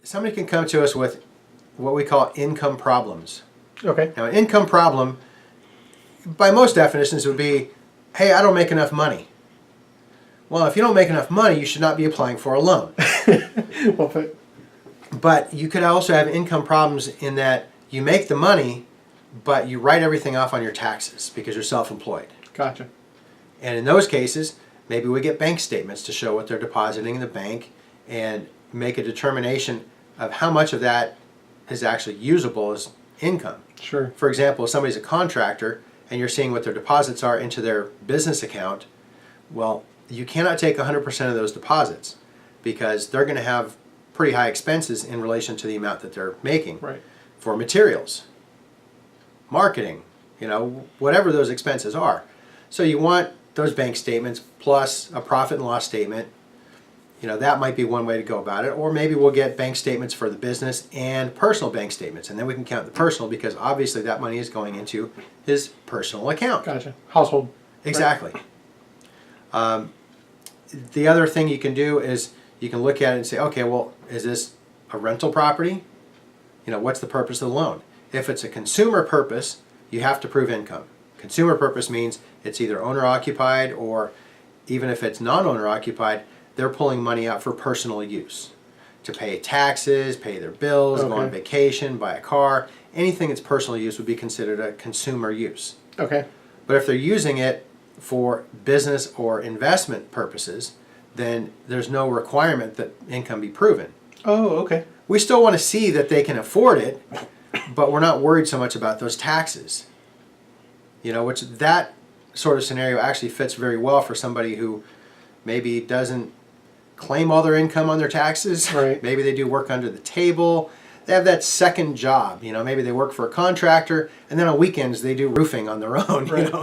somebody can come to us with what we call income problems. Okay. Now, an income problem, by most definitions, would be, hey, I don't make enough money. Well, if you don't make enough money, you should not be applying for a loan. Well, But you could also have income problems in that you make the money, but you write everything off on your taxes because you're self-employed. gotcha. And in those cases, maybe we get bank statements to show what they're depositing in the bank and make a determination of how much of that is actually usable as income. Sure. For example, if somebody's a contractor and you're seeing what their deposits are into their business account, well, you cannot take 100% of those deposits because they're going to have pretty high expenses in relation to the amount that they're making. Right. For materials, marketing, whatever those expenses are. So you want those bank statements plus a profit and loss statement. That might be one way to go about it. Or maybe we'll get bank statements for the business and personal bank statements. And then we can count the personal because obviously that money is going into his personal account. Gotcha. Household. Exactly. The other thing you can do is you can look at it and say, okay, well, is this a rental property? What's the purpose of the loan? If it's a consumer purpose, you have to prove income. Consumer purpose means it's either owner-occupied, or even if it's non-owner occupied, they're pulling money out for personal use. To pay taxes, pay their bills, go on Okay. vacation, buy a car. Anything that's personal use would be considered a consumer use. Okay. But if they're using it for business or investment purposes, then there's no requirement that income be proven. Oh, okay. We still want to see that they can afford it, but we're not worried so much about those taxes. Which that sort of scenario actually fits very well for somebody who maybe doesn't claim all their income on their taxes. Right. Maybe they do work under the table. They have that second job. Maybe they work for a contractor, and then on weekends they do roofing on their own. Right.